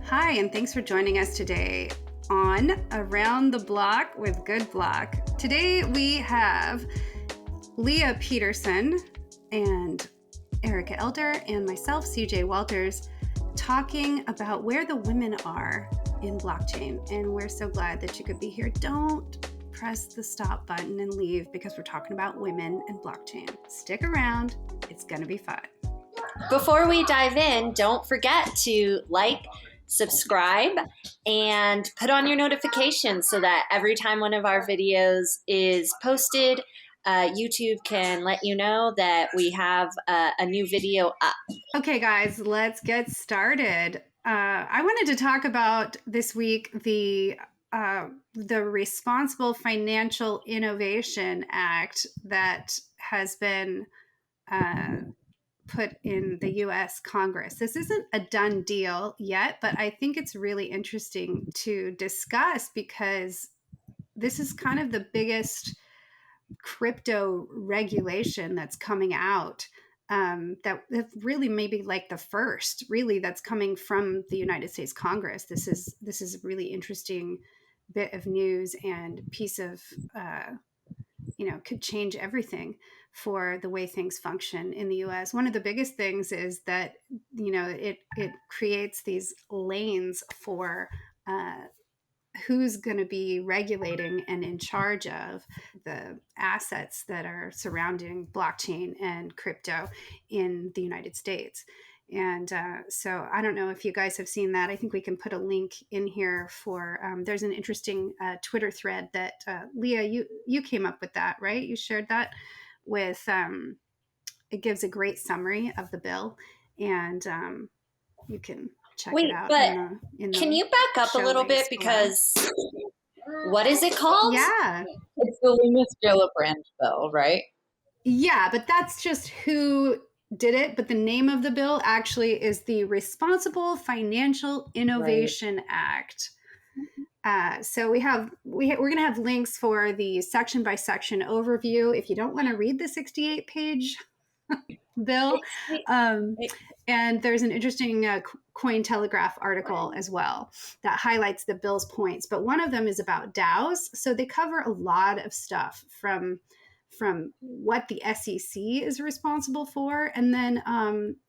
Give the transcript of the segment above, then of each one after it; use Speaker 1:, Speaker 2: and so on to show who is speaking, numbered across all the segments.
Speaker 1: Hi, and thanks for joining us today on Around the Block with GoodBlock. Today we have Leah Petersen and Erika Elder and myself, CJ Walters, talking about where the women are in blockchain. And we're so glad that you could be here. Don't press the stop button and leave because we're talking about women and blockchain. Stick around. It's going to be fun.
Speaker 2: Before we dive in, don't forget to like, subscribe, and put on your notifications so that every time one of our videos is posted, YouTube can let you know that we have a new video up.
Speaker 1: Okay, guys, let's get started. I wanted to talk about this week the Responsible Financial Innovation Act that has been put in the U.S. Congress. This isn't a done deal yet, but I think it's really interesting to discuss because this is kind of the biggest crypto regulation that's coming out. That really maybe like the first really that's coming from the United States Congress. This is a really interesting bit of news and piece of could change everything for the way things function in the US. One of the biggest things is that it creates these lanes for who's going to be regulating and in charge of the assets that are surrounding blockchain and crypto in the United States. And so I don't know if you guys have seen that. I think we can put a link in here for, there's an interesting Twitter thread that Leah, you came up with that, right? You shared that with, it gives a great summary of the bill, and you can check it out.
Speaker 2: But can you back up a little bit because what is it called?
Speaker 1: Yeah.
Speaker 3: It's the Lummis Gillibrand bill, right?
Speaker 1: Yeah, but that's just who did it. But the name of the bill actually is the Responsible Financial Innovation Act. So we're going to have links for the section by section overview if you don't want to read the 68 page bill. And there's an interesting CoinTelegraph article as well that highlights the bill's points. But one of them is about DAOs. So they cover a lot of stuff from what the SEC is responsible for. And then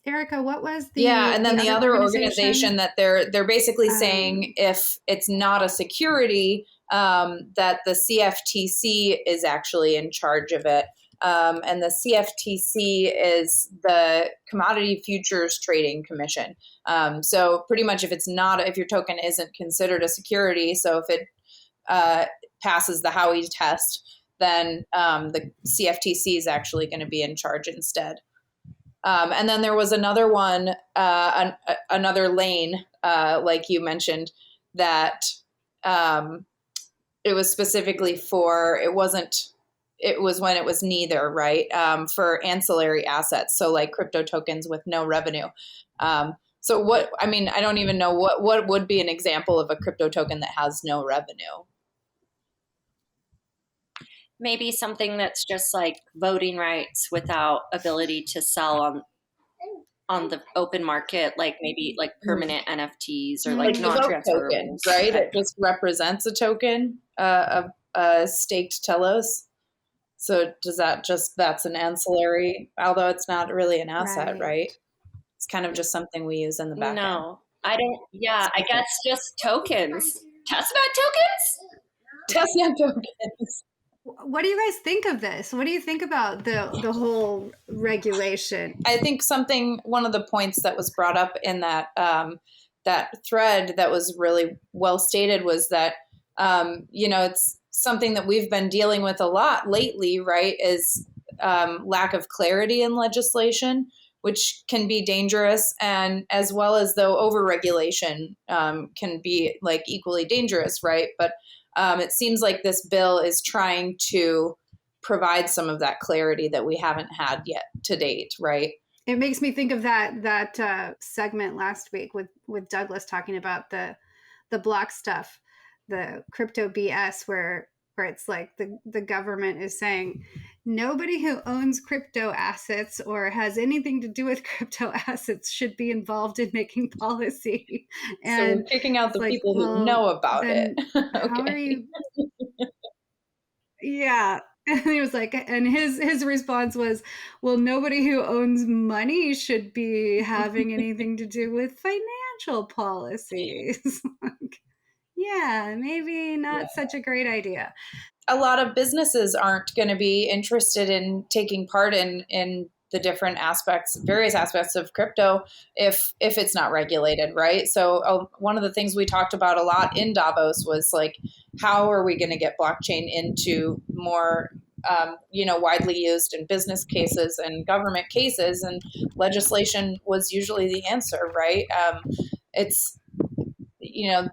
Speaker 1: Erika, what was the
Speaker 3: and then the other organization that they're basically saying if it's not a security, that the CFTC is actually in charge of it. And the CFTC is the Commodity Futures Trading Commission. So pretty much if your token isn't considered a security, so if it passes the Howey test, then the CFTC is actually going to be in charge instead. And then there was another one, another lane, like you mentioned, that it was specifically for, it was when it was neither, right? For ancillary assets. So like crypto tokens with no revenue. I don't even know what would be an example of a crypto token that has no revenue.
Speaker 2: Maybe something that's just like voting rights without ability to sell on the open market, like maybe like permanent NFTs or like non-transferable
Speaker 3: tokens, right? It just represents a token of staked Telos. So that's an ancillary, although it's not really an asset, right? It's kind of just something we use in the back end.
Speaker 2: No, I don't. Yeah, I guess just tokens. Testnet tokens?
Speaker 3: Testnet tokens.
Speaker 1: What do you guys think of this? What do you think about the whole regulation?
Speaker 3: I think one of the points that was brought up in that that thread that was really well stated was that it's something that we've been dealing with a lot lately, right? Is lack of clarity in legislation, which can be dangerous, and as well as though overregulation can be like equally dangerous, right? But it seems like this bill is trying to provide some of that clarity that we haven't had yet to date, right?
Speaker 1: It makes me think of that segment last week with Douglas talking about the block stuff, the crypto BS, where it's like the government is saying, nobody who owns crypto assets or has anything to do with crypto assets should be involved in making policy.
Speaker 3: And so we're kicking out the people who know about it.
Speaker 1: How are you? Yeah. And he was like, and his response was, well, nobody who owns money should be having anything to do with financial policies. Like, yeah, maybe not such a great idea.
Speaker 3: A lot of businesses aren't going to be interested in taking part in the different various aspects of crypto if it's not regulated, right? So one of the things we talked about a lot in Davos was like, how are we going to get blockchain into more widely used in business cases and government cases, and legislation was usually the answer, right? It's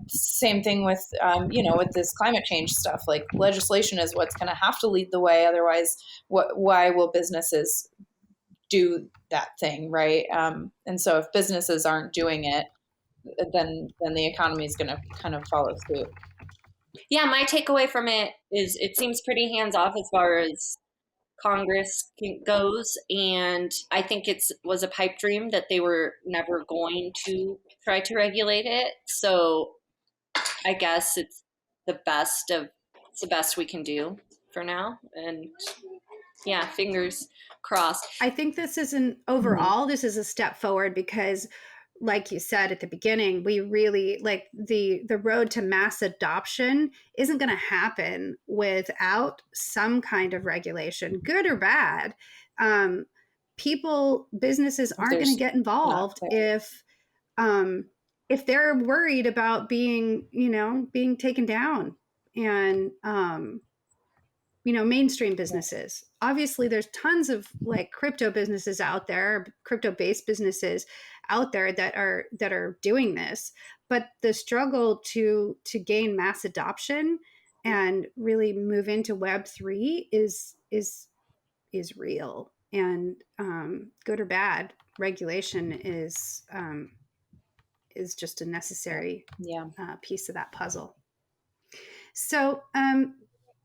Speaker 3: same thing with with this climate change stuff. Like, legislation is what's going to have to lead the way. Otherwise, why will businesses do that thing, right? And so if businesses aren't doing it, then the economy is going to kind of follow suit.
Speaker 2: Yeah, my takeaway from it is it seems pretty hands off as far as Congress goes, and I think it was a pipe dream that they were never going to try to regulate it. So I guess it's the best we can do for now, and yeah, fingers crossed.
Speaker 1: I think this is this is a step forward because, like you said at the beginning, we really like the road to mass adoption isn't going to happen without some kind of regulation, good or bad. Businesses aren't going to get involved if they're worried about being taken down. And mainstream businesses. Obviously, there's tons of like crypto businesses out there, crypto-based businesses out there that are doing this. But the struggle to gain mass adoption and really move into Web3 is real. And good or bad, regulation is just a necessary piece of that puzzle. So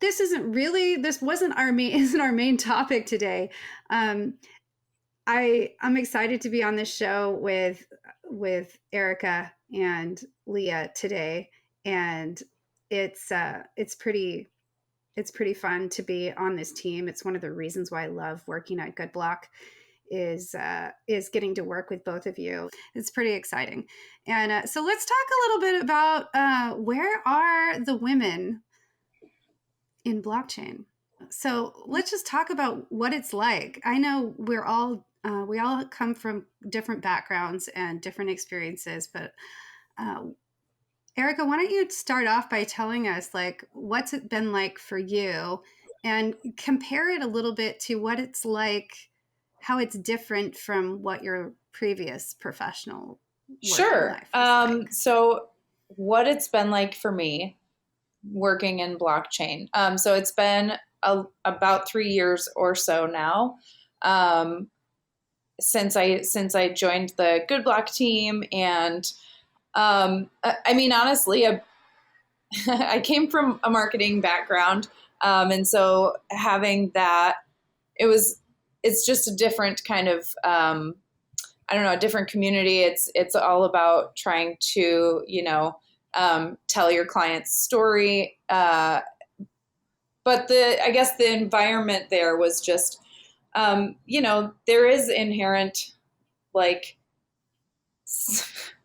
Speaker 1: this isn't our main topic today. I'm excited to be on this show with Erika and Leah today, and it's pretty fun to be on this team. It's one of the reasons why I love working at GoodBlock is getting to work with both of you. It's pretty exciting. And so let's talk a little bit about where are the women in blockchain. So let's just talk about what it's like. I know we all come from different backgrounds and different experiences, but Erika, why don't you start off by telling us like what's it been like for you, and compare it a little bit to what it's like, how it's different from what your previous professional
Speaker 3: life was like. So what it's been like for me working in blockchain. So it's been about 3 years or so now since I joined the GoodBlock team. And I mean, honestly, I came from a marketing background. And so having that, it's just a different kind of, a different community. It's all about trying to, tell your client's story. But I guess the environment there was just, there is inherent, like,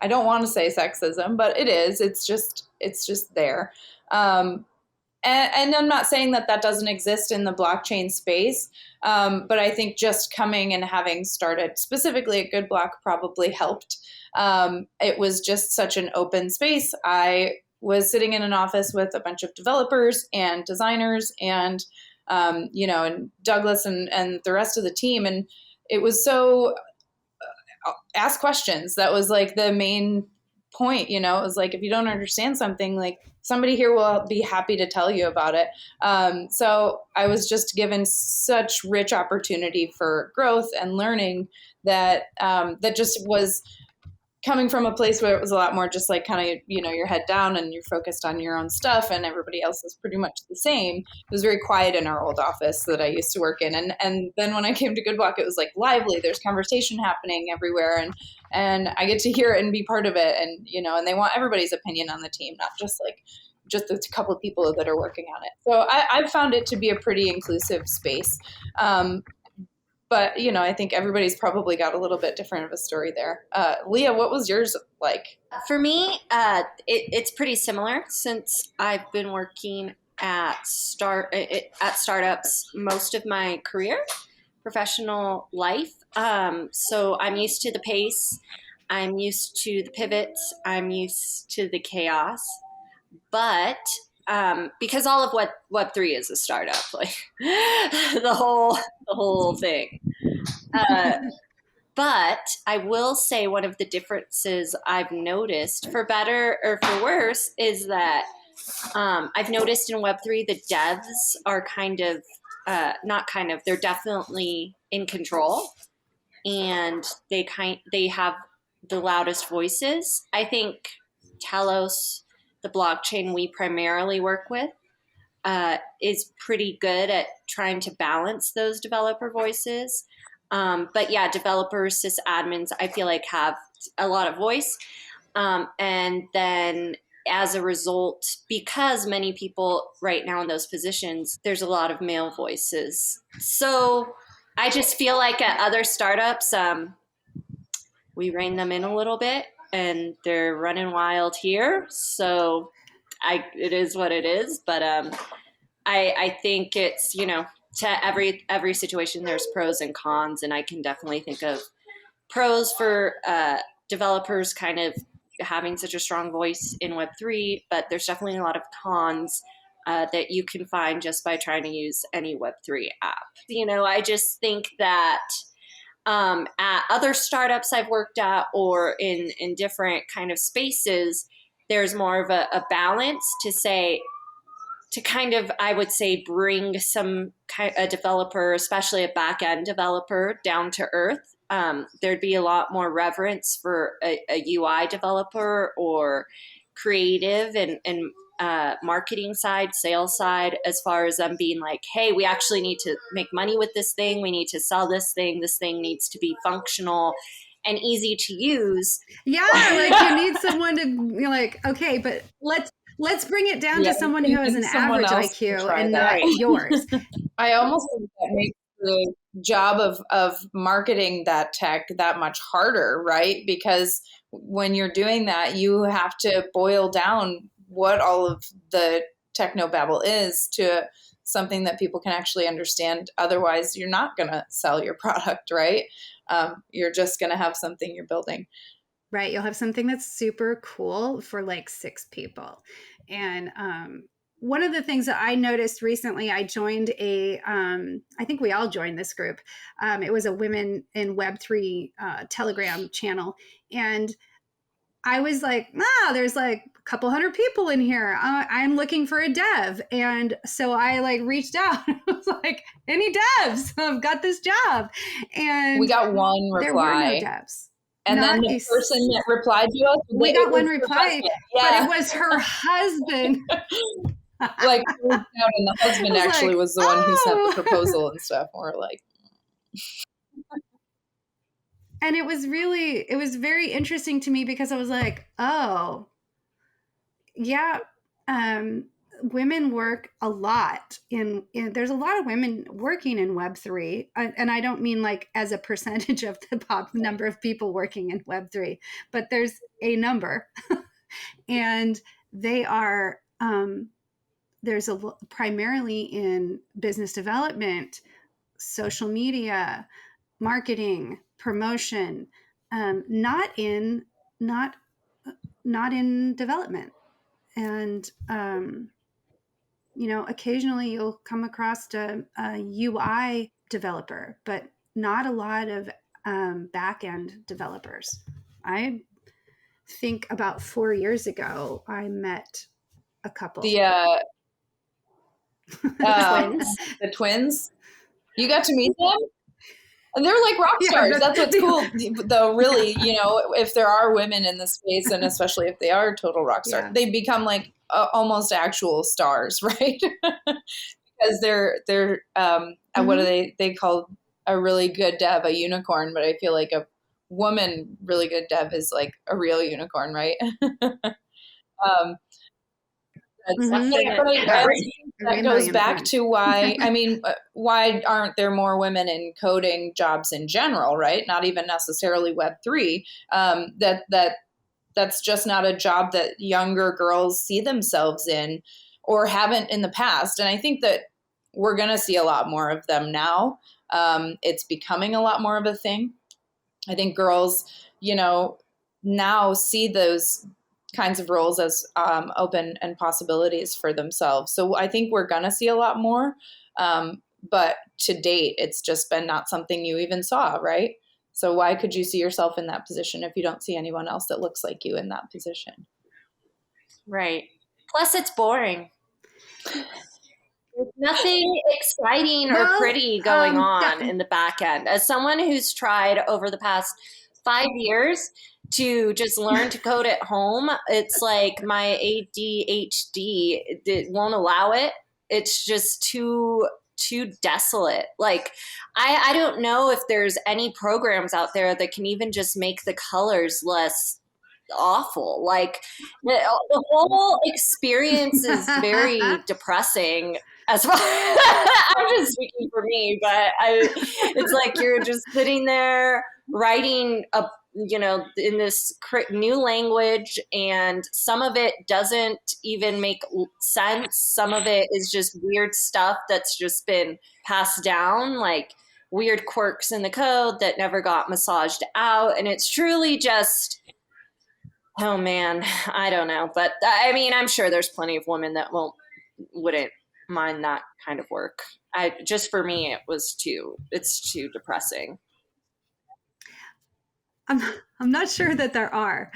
Speaker 3: I don't want to say sexism, but it is. It's just there. And I'm not saying that doesn't exist in the blockchain space, but I think just coming and having started specifically at GoodBlock probably helped. It was just such an open space. I was sitting in an office with a bunch of developers and designers and, and Douglas and the rest of the team. And it was so ask questions. That was like the main point, it was like, if you don't understand something, like somebody here will be happy to tell you about it. So I was just given such rich opportunity for growth and learning that just was coming from a place where it was a lot more just like kind of, your head down and you're focused on your own stuff and everybody else is pretty much the same. It was very quiet in our old office that I used to work in. And then when I came to GoodBlock, it was like lively. There's conversation happening everywhere and I get to hear it and be part of it. And, and they want everybody's opinion on the team, not just a couple of people that are working on it. So I've found it to be a pretty inclusive space. But, I think everybody's probably got a little bit different of a story there. Leah, what was yours like?
Speaker 2: For me, it's pretty similar since I've been working at startups most of my career, professional life. So I'm used to the pace. I'm used to the pivots. I'm used to the chaos. But because all of Web3 is a startup, like the whole thing. But I will say one of the differences I've noticed, for better or for worse, is that I've noticed in Web3 the devs are they're definitely in control, and they have the loudest voices. I think Telos, the blockchain we primarily work with, is pretty good at trying to balance those developer voices. But yeah, developers, sysadmins, I feel like have a lot of voice. And then as a result, because many people right now in those positions, there's a lot of male voices. So I just feel like at other startups, we rein them in a little bit and they're running wild here. So it is what it is. But I think it's, to every situation, there's pros and cons. And I can definitely think of pros for developers kind of having such a strong voice in Web3, but there's definitely a lot of cons that you can find just by trying to use any Web3 app. I just think that at other startups I've worked at or in different kind of spaces, there's more of a balance to kind of, I would say, bring a developer, especially a back-end developer, down to earth. There'd be a lot more reverence for a UI developer or creative and marketing side, sales side, as far as them being like, hey, we actually need to make money with this thing. We need to sell this thing. This thing needs to be functional and easy to use.
Speaker 1: Yeah, like you need someone to be like, okay, but let's bring it down to someone who has an average IQ and not yours.
Speaker 3: I almost think that makes the job of marketing that tech that much harder, right? Because when you're doing that, you have to boil down what all of the technobabble is to something that people can actually understand. Otherwise, you're not going to sell your product, right? You're just going to have something you're building.
Speaker 1: Right. You'll have something that's super cool for like 6 people. And one of the things that I noticed recently, I joined I think we all joined this group. It was a Women in Web3 Telegram channel. And I was like, there's like a couple hundred people in here. I'm looking for a dev. And so I like reached out. I was like, any devs? I've got this job. And
Speaker 3: we got one reply.
Speaker 1: There were no devs.
Speaker 3: And then the person that replied to us,
Speaker 1: we got one reply, but it was her husband.
Speaker 3: Like, and the husband actually was the one who sent the proposal and stuff. Or like,
Speaker 1: and it was very interesting to me because I was like, oh, yeah, women work a lot there's a lot of women working in Web3. And I don't mean like as a percentage of the number of people working in Web3, but there's a number. And they are, there's primarily in business development, social media, marketing, promotion, not in development. And, occasionally you'll come across a UI developer, but not a lot of back-end developers. I think about 4 years ago, I met a couple.
Speaker 3: The twins. The twins. You got to meet them? And they're like rock stars.
Speaker 1: Yeah,
Speaker 3: that's what's cool, though, really, you know, if there are women in the space, and especially if they are total rock stars, they become like almost actual stars, right? Because they're what do they call a really good dev a unicorn, but I feel like a woman really good dev is like a real unicorn, right? That goes back to why, I mean, why aren't there more women in coding jobs in general, right? Not even necessarily Web3. That's just not a job that younger girls see themselves in or haven't in the past. And I think that we're going to see a lot more of them now. It's becoming a lot more of a thing. I think girls, you know, now see those kinds of roles as open and possibilities for themselves. So I think we're going to see a lot more. But to date, it's just been not something you even saw, right? So why could you see yourself in that position if you don't see anyone else that looks like you in that position?
Speaker 2: Right. Plus, it's boring. There's nothing exciting or pretty going on in the back end. As someone who's tried over the past 5 years to just learn to code at home, it's like my ADHD, it won't allow it. It's just too desolate. Like, I don't know if there's any programs out there that can even just make the colors less awful. Like the whole experience is very depressing. As well, I'm just speaking for me, but it's like you're just sitting there writing in this new language, and some of it doesn't even make sense. Some of it is just weird stuff that's just been passed down, like weird quirks in the code that never got massaged out. And it's truly just, oh man, I don't know. But I mean, I'm sure there's plenty of women that wouldn't mind that kind of work. Just for me, it's too depressing.
Speaker 1: I'm not sure that there are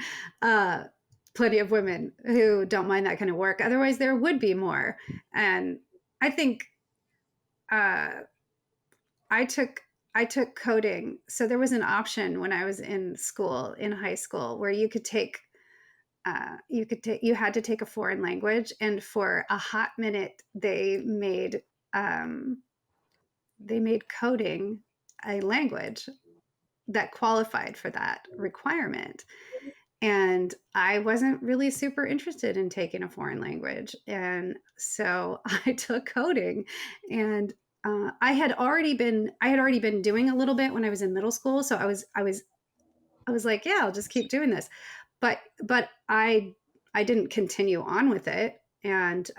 Speaker 1: plenty of women who don't mind that kind of work. Otherwise, there would be more. And I think I took coding. So there was an option when I was in high school, where you could take you had to take a foreign language, and for a hot minute they made coding a language that qualified for that requirement. And I wasn't really super interested in taking a foreign language, and so I took coding. And I had already been doing a little bit when I was in middle school, so I was like, yeah, I'll just keep doing this. But I didn't continue on with it. And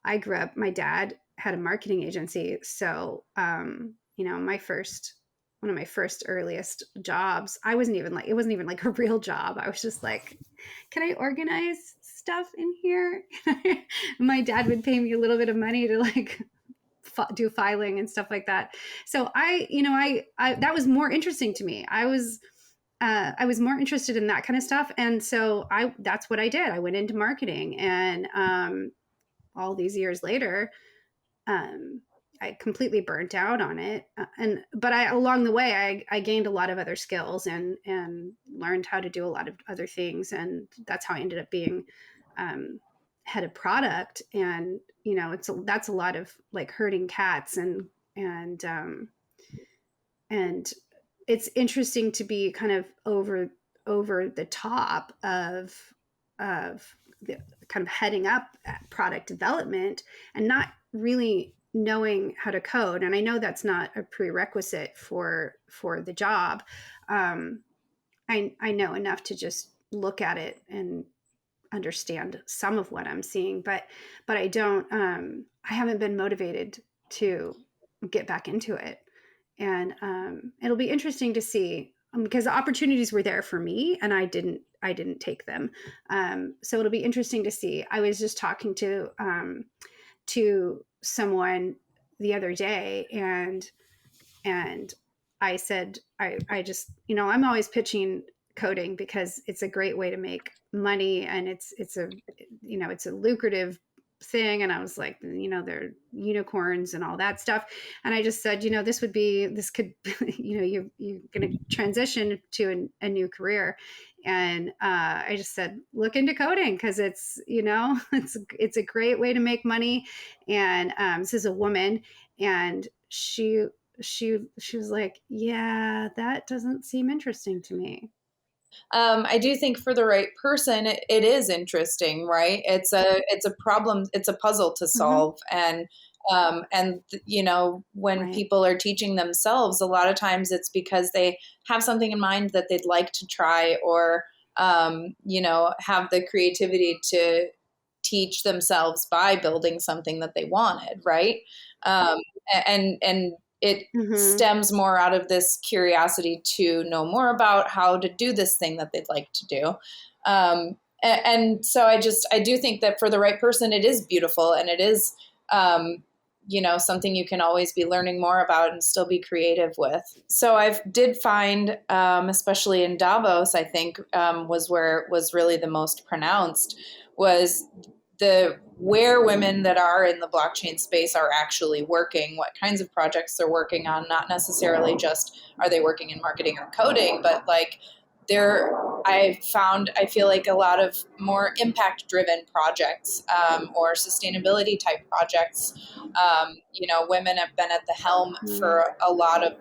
Speaker 1: I grew up, my dad had a marketing agency. So, one of my first earliest jobs, it wasn't even like a real job. I was just like, can I organize stuff in here? My dad would pay me a little bit of money to like do filing and stuff like that. So I that was more interesting to me. I was more interested in that kind of stuff. And so that's what I did. I went into marketing, and all these years later, I completely burnt out on it. But along the way, I gained a lot of other skills and learned how to do a lot of other things. And that's how I ended up being head of product. And, that's a lot of like herding cats and it's interesting to be kind of over the top of the kind of heading up product development and not really knowing how to code. And I know that's not a prerequisite for the job. I know enough to just look at it and understand some of what I'm seeing, but I don't. I haven't been motivated to get back into it. And it'll be interesting to see, because the opportunities were there for me and I didn't take them. So it'll be interesting to see. I was just talking to someone the other day, and I said, I just, I'm always pitching coding because it's a great way to make money, and it's a lucrative thing, and I was like, they're unicorns and all that stuff. And I just said, this could, you're going to transition to a new career. And I just said, look into coding, because it's, it's a great way to make money. And this is a woman, and she was like, yeah, that doesn't seem interesting to me.
Speaker 3: I do think for the right person, it is interesting, right? It's a problem, it's a puzzle to solve, and when
Speaker 1: Right.
Speaker 3: people are teaching themselves, a lot of times it's because they have something in mind that they'd like to try, or have the creativity to teach themselves by building something that they wanted, right? And it stems more out of this curiosity to know more about how to do this thing that they'd like to do. And so I do think that for the right person, it is beautiful, and it is, something you can always be learning more about and still be creative with. So I did find, especially in Davos, I think was where it was really the most pronounced, was where women that are in the blockchain space are actually working, what kinds of projects they're working on, not necessarily just are they working in marketing or coding, but like I feel like a lot of more impact driven projects, or sustainability type projects. Women have been at the helm for a lot of,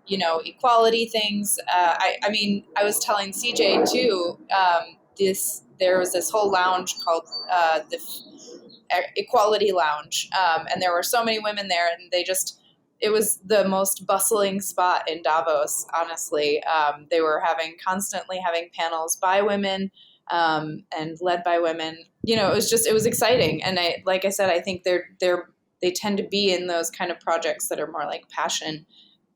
Speaker 3: equality things. I was telling CJ too, there was this whole lounge called the Equality Lounge, and there were so many women there, and it was the most bustling spot in Davos, honestly. They were constantly having panels by women, and led by women. It was exciting. And like I said, I think they tend to be in those kind of projects that are more like passion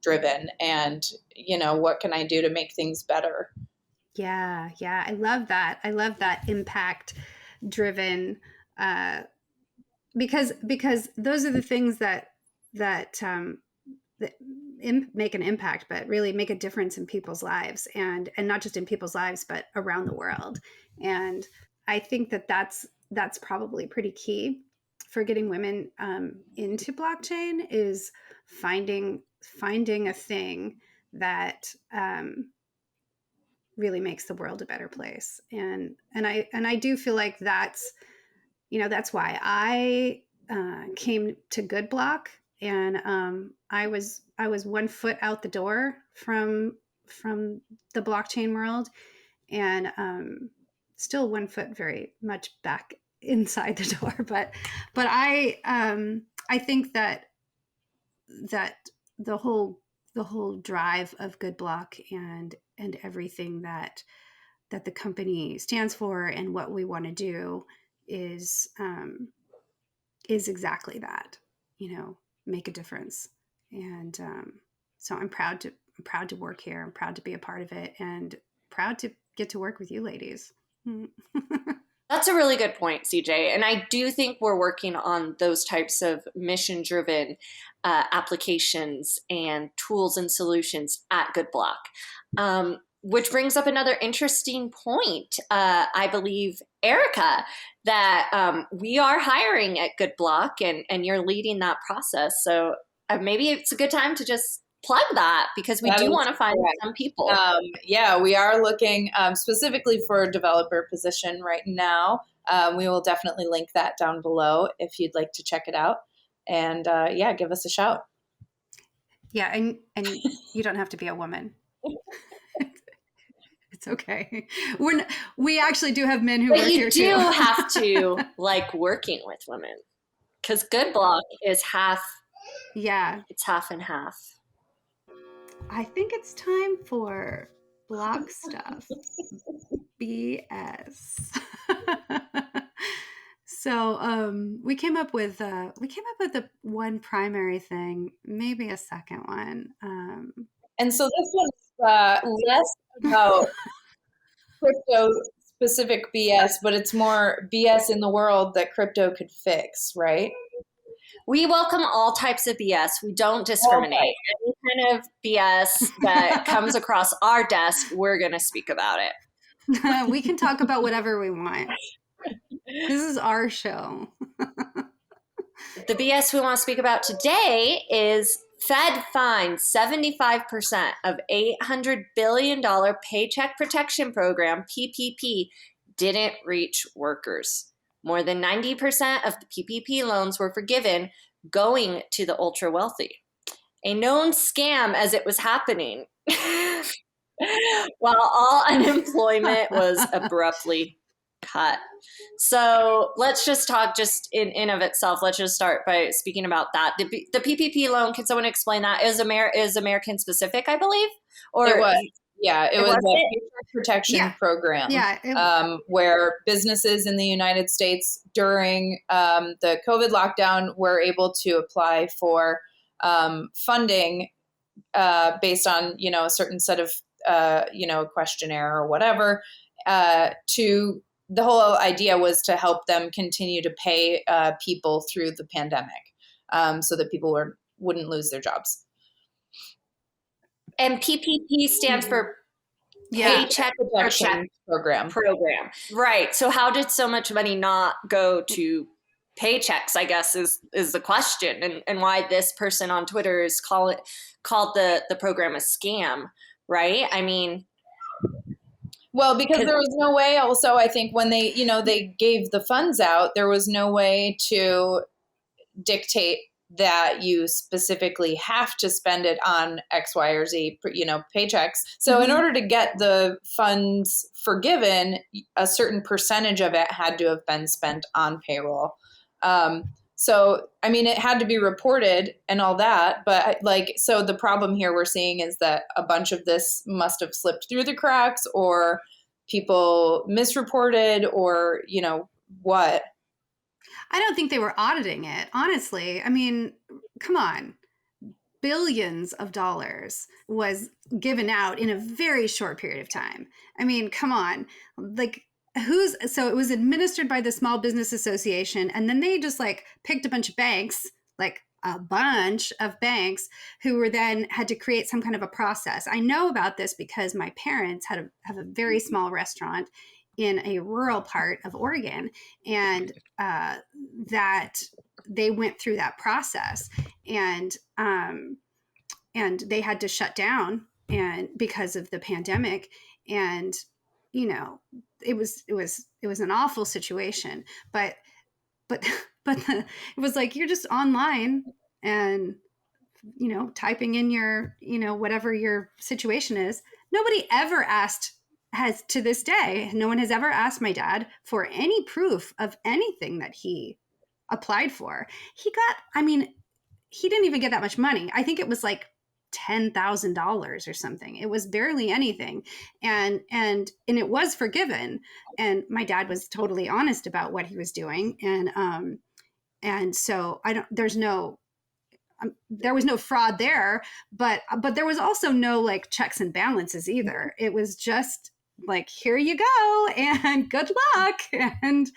Speaker 3: driven, and what can I do to make things better?
Speaker 1: Yeah, I love that. I love that impact driven, because those are the things that make an impact, but really make a difference in people's lives, and not just in people's lives, but around the world. And I think that that's probably pretty key for getting women into blockchain, is finding a thing that really makes the world a better place. And I do feel like that's why I came to GoodBlock, and I was 1 foot out the door from the blockchain world, and still 1 foot very much back inside the door. But I think that the whole drive of GoodBlock, and everything that the company stands for and what we want to do is exactly that, make a difference. And so I'm proud to work here. I'm proud to be a part of it, and proud to get to work with you ladies.
Speaker 2: That's a really good point, CJ. And I do think we're working on those types of mission-driven applications and tools and solutions at GoodBlock. Which brings up another interesting point, I believe, Erika, that we are hiring at GoodBlock, and you're leading that process. So maybe it's a good time to just plug that, because we do want to find some people.
Speaker 3: We are looking specifically for a developer position right now. We will definitely link that down below if you'd like to check it out. And give us a shout.
Speaker 1: Yeah, and you don't have to be a woman. It's okay. We actually do have men who work here too.
Speaker 2: But you do have to like working with women, because GoodBlock is half.
Speaker 1: Yeah,
Speaker 2: it's half and half.
Speaker 1: I think it's time for block stuff. BS. So we came up with the one primary thing, maybe a second one.
Speaker 3: And so this one's less about crypto specific BS, but it's more BS in the world that crypto could fix, right?
Speaker 2: We welcome all types of BS. We don't discriminate. Any kind of BS that comes across our desk, we're going to speak about it.
Speaker 1: We can talk about whatever we want. This is our show.
Speaker 2: The BS we want to speak about today is Fed fined 75% of $800 billion Paycheck Protection Program, PPP, didn't reach workers. More than 90% of the PPP loans were forgiven, going to the ultra wealthy. A known scam as it was happening, while all unemployment was abruptly cut. So let's just talk just in of itself. Let's just start by speaking about that. The PPP loan, can someone explain that? Is American specific, I believe? Or
Speaker 3: it was. Yeah, it was a paycheck protection program.
Speaker 1: Yeah,
Speaker 3: where businesses in the United States during the COVID lockdown were able to apply for funding based on, a certain set of, questionnaire or whatever. The whole idea was to help them continue to pay people through the pandemic, so that people wouldn't lose their jobs.
Speaker 2: And PPP stands for Paycheck Protection Program. Right. So how did so much money not go to paychecks, I guess, is the question. And why this person on Twitter is called the program a scam, right? I mean,
Speaker 3: well, because there was no way also, I think when they gave the funds out, there was no way to dictate that you specifically have to spend it on X, Y, or Z, paychecks. So in order to get the funds forgiven, a certain percentage of it had to have been spent on payroll. So, I mean, it had to be reported and all that, but so the problem here we're seeing is that a bunch of this must have slipped through the cracks, or people misreported, or, what?
Speaker 1: I don't think they were auditing it, honestly. I mean, come on. Billions of dollars was given out in a very short period of time. I mean, come on. So it was administered by the Small Business Association, and then they just picked a bunch of banks, who were then had to create some kind of a process. I know about this because my parents have a very small restaurant in a rural part of Oregon, and that they went through that process, and they had to shut down because of the pandemic, and it was an awful situation, but it was you're just online and typing in your whatever your situation is. Nobody ever to this day, no one has ever asked my dad for any proof of anything that he applied for. He didn't even get that much money. I think it was $10,000 or something. It was barely anything. And it was forgiven. And my dad was totally honest about what he was doing. And so there was no fraud there, but there was also no checks and balances either. It was just here you go and good luck. And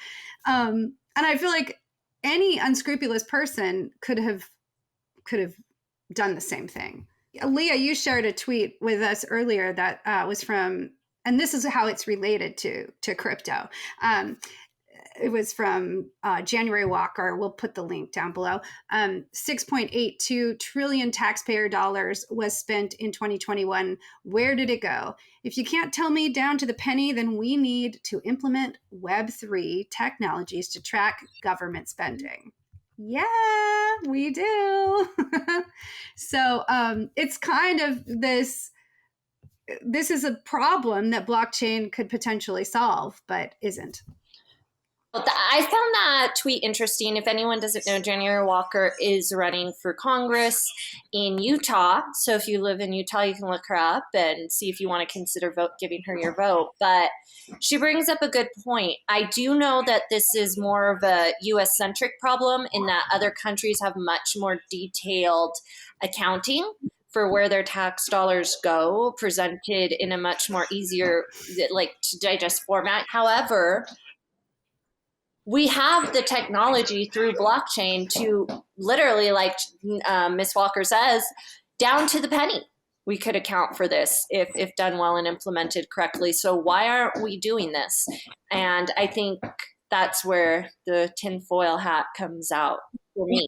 Speaker 1: I feel like any unscrupulous person could have done the same thing. Leah, you shared a tweet with us earlier that was from, and this is how it's related to crypto. It was from January Walker. We'll put the link down below. 6.82 trillion taxpayer dollars was spent in 2021. Where did it go? If you can't tell me down to the penny, then we need to implement Web3 technologies to track government spending. Yeah, we do. So it's kind of this is a problem that blockchain could potentially solve, but isn't.
Speaker 2: I found that tweet interesting. If anyone doesn't know, January Walker is running for Congress in Utah. So if you live in Utah, you can look her up and see if you want to consider giving her your vote. But she brings up a good point. I do know that this is more of a US-centric problem in that other countries have much more detailed accounting for where their tax dollars go, presented in a much more easier, to digest format. However, we have the technology through blockchain to literally, Ms. Walker says, down to the penny. We could account for this if done well and implemented correctly. So why aren't we doing this? And I think that's where the tinfoil hat comes out for me.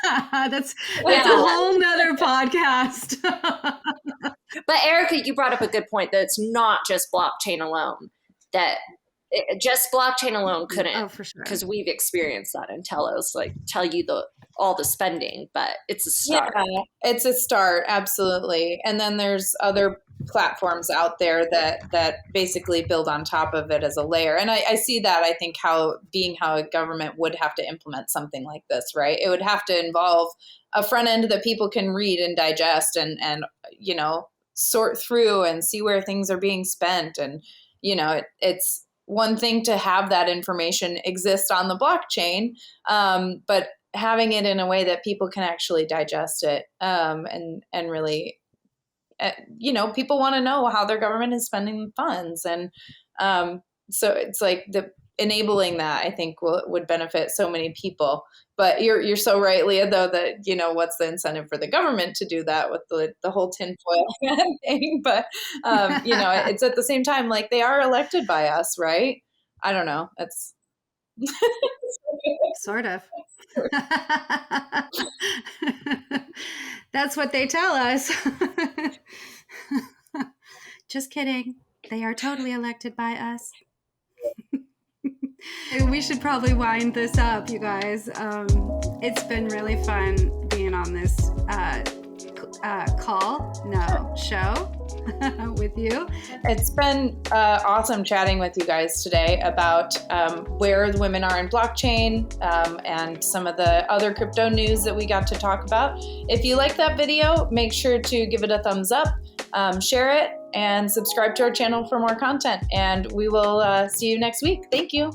Speaker 1: That's a whole nother podcast.
Speaker 2: But Erika, you brought up a good point that it's not just blockchain alone. That just blockchain alone couldn't.
Speaker 1: Oh, for sure.
Speaker 2: Because we've experienced that in Telos, like tell you all the spending, but it's a start.
Speaker 3: Yeah, it's a start, absolutely. And then there's other platforms out there that basically build on top of it as a layer. And I see that, I think, how a government would have to implement something like this, right? It would have to involve a front end that people can read and digest and you know, sort through and see where things are being spent. And, you know, it's one thing to have that information exist on the blockchain, but having it in a way that people can actually digest it, and really, you know, people want to know how their government is spending funds. And so it's like enabling that, I think, would benefit so many people. But you're so right, Leah, though, that, you know, what's the incentive for the government to do that with the whole tinfoil thing? But, you know, it's at the same time, like, they are elected by us, right? I don't know. It's
Speaker 1: sort of. That's what they tell us. Just kidding. They are totally elected by us. We should probably wind this up, you guys. It's been really fun being on this show with you.
Speaker 3: It's been awesome chatting with you guys today about where the women are in blockchain, and some of the other crypto news that we got to talk about. If you like that video, make sure to give it a thumbs up, share it, and subscribe to our channel for more content. And we will see you next week. Thank you.